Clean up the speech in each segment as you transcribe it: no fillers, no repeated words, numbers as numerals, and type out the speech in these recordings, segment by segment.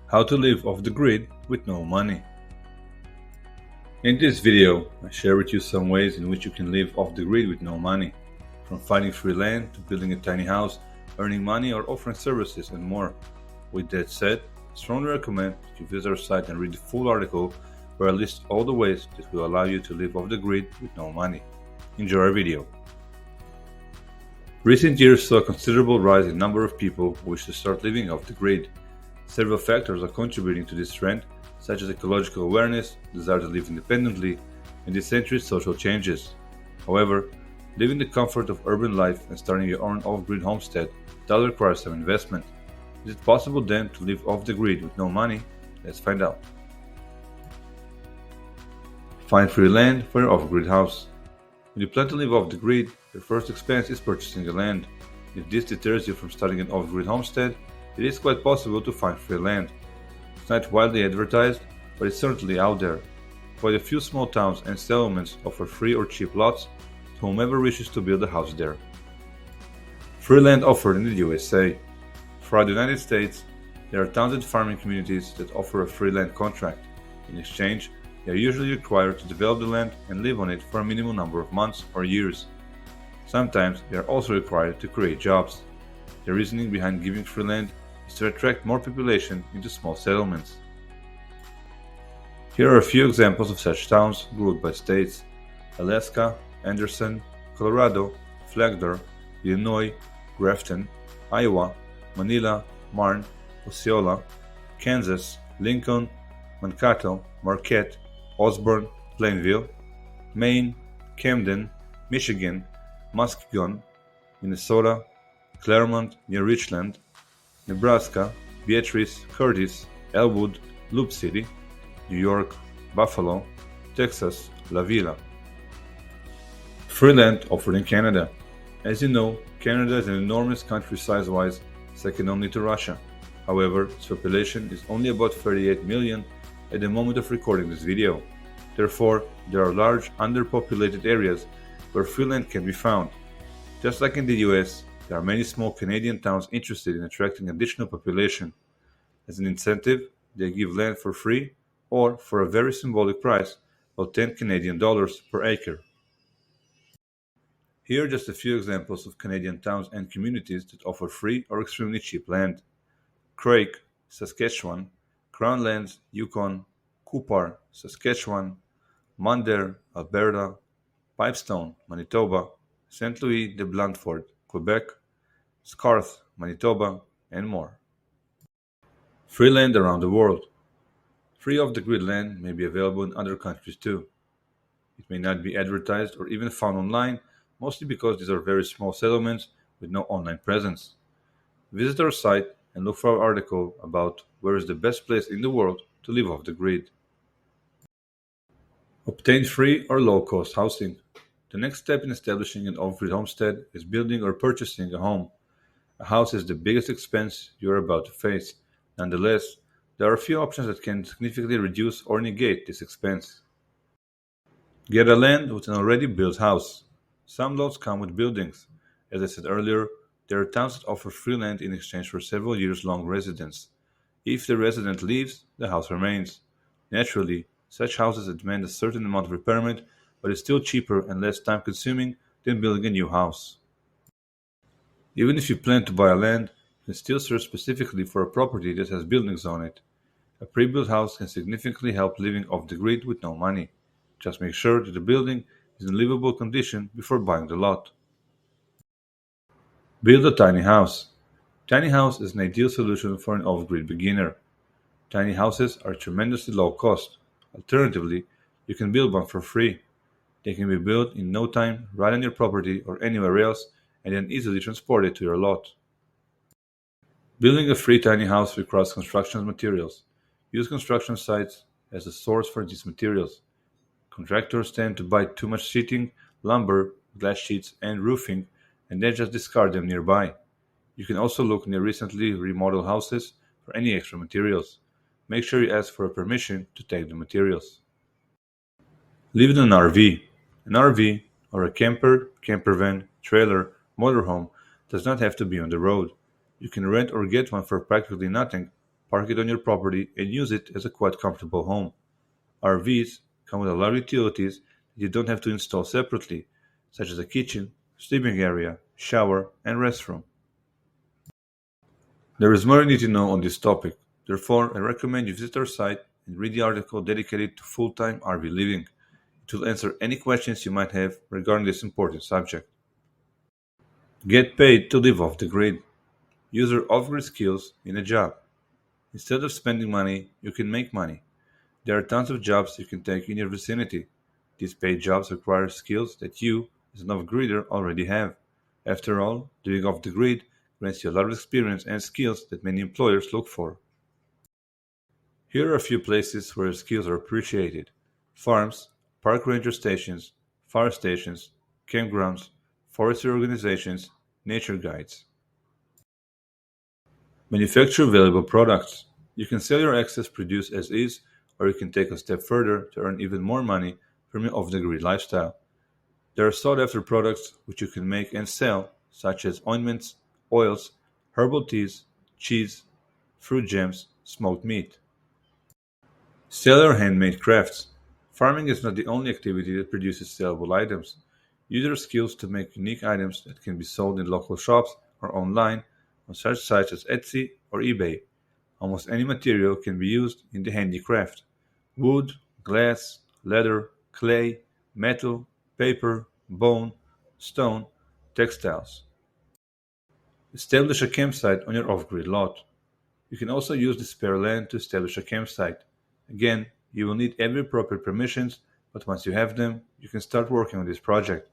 How to live off the grid with no money. In this video, I share with you some ways in which you can live off the grid with no money, from finding free land to building a tiny house, earning money or offering services and more. With that said, I strongly recommend that you visit our site and read the full article where I list all the ways that will allow you to live off the grid with no money. Enjoy our video. Recent years saw a considerable rise in number of people who wish to start living off the grid. Several factors are contributing to this trend, such as ecological awareness, desire to live independently, and this century's social changes. However, living the comfort of urban life and starting your own off-grid homestead does require some investment. Is it possible then to live off the grid with no money? Let's find out. Find free land for your off-grid house. When you plan to live off the grid, your first expense is purchasing the land. If this deters you from starting an off-grid homestead, it is quite possible to find free land. It's not widely advertised, but it's certainly out there. Quite a few small towns and settlements offer free or cheap lots to whomever wishes to build a house there. Free land offered in the USA. Throughout the United States, there are towns and farming communities that offer a free land contract. In exchange, they are usually required to develop the land and live on it for a minimum number of months or years. Sometimes they are also required to create jobs. The reasoning behind giving free land is to attract more population into small settlements. Here are a few examples of such towns grouped by states: Alaska, Anderson, Colorado, Flagler, Illinois, Grafton, Iowa, Manila, Marne, Osceola, Kansas, Lincoln, Mankato, Marquette, Osborne, Plainville, Maine, Camden, Michigan, Muskegon, Minnesota, Claremont near Richland, Nebraska, Beatrice, Curtis, Elwood, Loop City, New York, Buffalo, Texas, La Villa. Free land offered in Canada. As you know, Canada is an enormous country size-wise, second only to Russia. However, its population is only about 38 million at the moment of recording this video. Therefore, there are large underpopulated areas where free land can be found. Just like in the US, there are many small Canadian towns interested in attracting additional population. As an incentive, they give land for free or for a very symbolic price of 10 Canadian dollars per acre. Here are just a few examples of Canadian towns and communities that offer free or extremely cheap land: Craik, Saskatchewan; Crown Lands, Yukon; Coupar, Saskatchewan; Mundare, Alberta; Pipestone, Manitoba; St. Louis de Blandford, Quebec; Scarth, Manitoba, and more. Free land around the world. Free off-the-grid land may be available in other countries too. It may not be advertised or even found online, mostly because these are very small settlements with no online presence. Visit our site and look for our article about where is the best place in the world to live off the grid. Obtain free or low-cost housing. The next step in establishing an off-grid homestead is building or purchasing a home. A house is the biggest expense you are about to face. Nonetheless, there are a few options that can significantly reduce or negate this expense. Get a land with an already built house. Some lots come with buildings. As I said earlier, there are towns that offer free land in exchange for several years long residence. If the resident leaves, the house remains. Naturally, such houses demand a certain amount of repairment, but is still cheaper and less time consuming than building a new house. Even if you plan to buy a land, you can still search specifically for a property that has buildings on it. A pre-built house can significantly help living off the grid with no money. Just make sure that the building is in livable condition before buying the lot. Build a tiny house. Tiny house is an ideal solution for an off-grid beginner. Tiny houses are tremendously low cost. Alternatively, you can build one for free. They can be built in no time right on your property or anywhere else and then easily transported to your lot. Building a free tiny house requires construction materials. Use construction sites as a source for these materials. Contractors tend to buy too much sheeting, lumber, glass sheets, and roofing and then just discard them nearby. You can also look near recently remodeled houses for any extra materials. Make sure you ask for a permission to take the materials. Live in an RV. An RV, or a camper, campervan, trailer, motorhome, does not have to be on the road. You can rent or get one for practically nothing, park it on your property, and use it as a quite comfortable home. RVs come with a lot of utilities that you don't have to install separately, such as a kitchen, sleeping area, shower, and restroom. There is more you need to know on this topic, therefore, I recommend you visit our site and read the article dedicated to full time RV living. It will answer any questions you might have regarding this important subject. Get paid to live off the grid. Use your off grid skills in a job. Instead of spending money, you can make money. There are tons of jobs you can take in your vicinity. These paid jobs require skills that you, as an off-gridder, already have. After all, living off the grid grants you a lot of experience and skills that many employers look for. Here are a few places where your skills are appreciated: farms, park ranger stations, fire stations, campgrounds, forestry organizations, nature guides. Manufacture valuable products. You can sell your excess produce as is, or you can take a step further to earn even more money from your off the grid lifestyle. There are sought after products which you can make and sell, such as ointments, oils, herbal teas, cheese, fruit jams, smoked meat. Sell your handmade crafts. Farming is not the only activity that produces sellable items. Use your skills to make unique items that can be sold in local shops or online on such sites as Etsy or eBay. Almost any material can be used in the handicraft: wood, glass, leather, clay, metal, paper, bone, stone, textiles. Establish a campsite on your off grid lot. You can also use the spare land to establish a campsite. Again, you will need every appropriate permissions, but once you have them, you can start working on this project.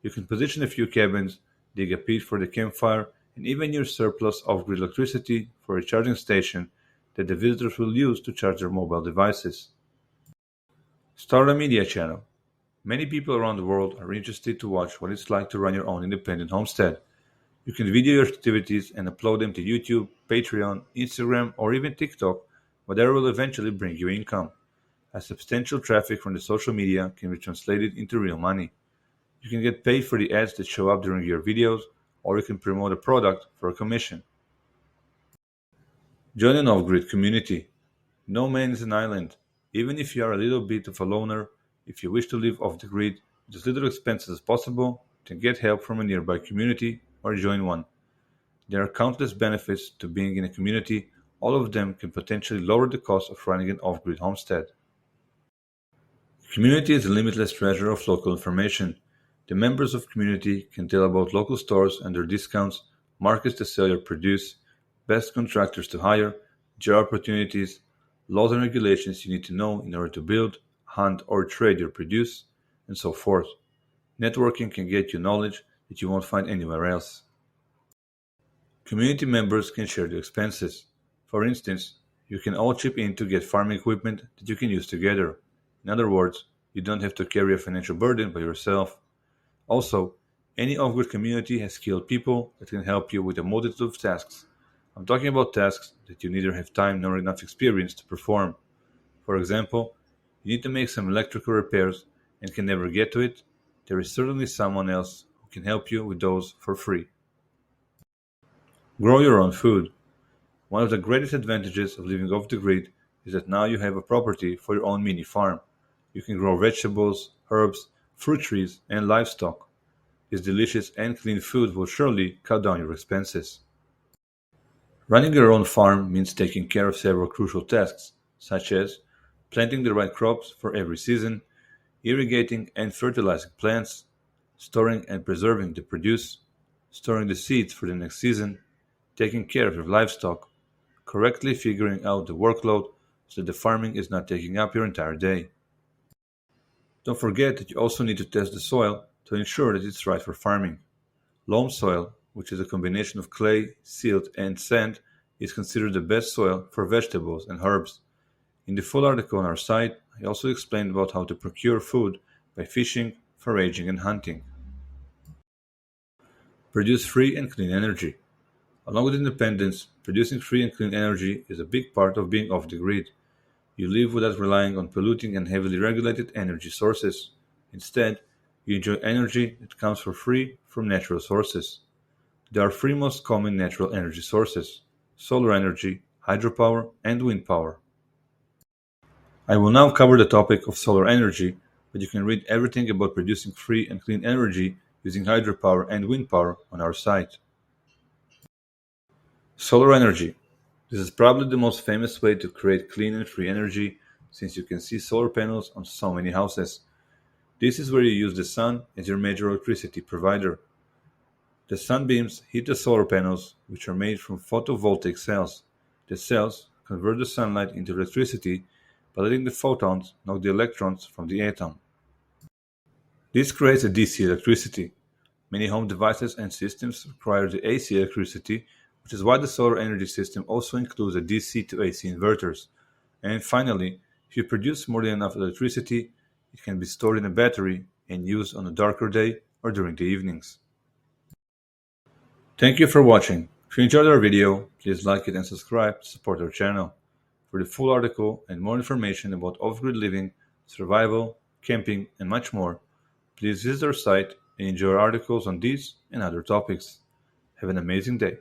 You can position a few cabins, dig a pit for the campfire, and even use surplus off-grid electricity for a charging station that the visitors will use to charge their mobile devices. Start a media channel. Many people around the world are interested to watch what it's like to run your own independent homestead. You can video your activities and upload them to YouTube, Patreon, Instagram, or even TikTok, whatever will eventually bring you income. As substantial traffic from the social media can be translated into real money. You can get paid for the ads that show up during your videos, or you can promote a product for a commission. Join an off-grid community. No man is an island. Even if you are a little bit of a loner, if you wish to live off the grid with as little expenses as possible, then get help from a nearby community or join one. There are countless benefits to being in a community. All of them can potentially lower the cost of running an off-grid homestead. Community is a limitless treasure of local information. The members of community can tell about local stores and their discounts, markets to sell your produce, best contractors to hire, job opportunities, laws and regulations you need to know in order to build, hunt, or trade your produce, and so forth. Networking can get you knowledge that you won't find anywhere else. Community members can share the expenses. For instance, you can all chip in to get farming equipment that you can use together. In other words, you don't have to carry a financial burden by yourself. Also, any off-grid community has skilled people that can help you with a multitude of tasks. I'm talking about tasks that you neither have time nor enough experience to perform. For example, you need to make some electrical repairs and can never get to it. There is certainly someone else who can help you with those for free. Grow your own food. One of the greatest advantages of living off the grid is that now you have a property for your own mini farm. You can grow vegetables, herbs, fruit trees, and livestock. This delicious and clean food will surely cut down your expenses. Running your own farm means taking care of several crucial tasks, such as planting the right crops for every season, irrigating and fertilizing plants, storing and preserving the produce, storing the seeds for the next season, taking care of your livestock, correctly figuring out the workload so that the farming is not taking up your entire day. Don't forget that you also need to test the soil to ensure that it's right for farming. Loam soil, which is a combination of clay, silt, and sand, is considered the best soil for vegetables and herbs. In the full article on our site, I also explained about how to procure food by fishing, foraging, and hunting. Produce free and clean energy. Along with independence, producing free and clean energy is a big part of being off the grid. You live without relying on polluting and heavily regulated energy sources. Instead, you enjoy energy that comes for free from natural sources. There are three most common natural energy sources: solar energy, hydropower, and wind power. I will now cover the topic of solar energy, but you can read everything about producing free and clean energy using hydropower and wind power on our site. Solar energy. This is probably the most famous way to create clean and free energy, since you can see solar panels on so many houses. This is where you use the sun as your major electricity provider. The sunbeams hit the solar panels, which are made from photovoltaic cells. The cells convert the sunlight into electricity by letting the photons knock the electrons from the atom. This creates a DC electricity. Many home devices and systems require the AC electricity, which is why the solar energy system also includes a DC to AC inverters. And finally, if you produce more than enough electricity, it can be stored in a battery and used on a darker day or during the evenings. Thank you for watching. If you enjoyed our video, please like it and subscribe to support our channel. For the full article and more information about off-grid living, survival, camping, and much more, please visit our site and enjoy our articles on these and other topics. Have an amazing day.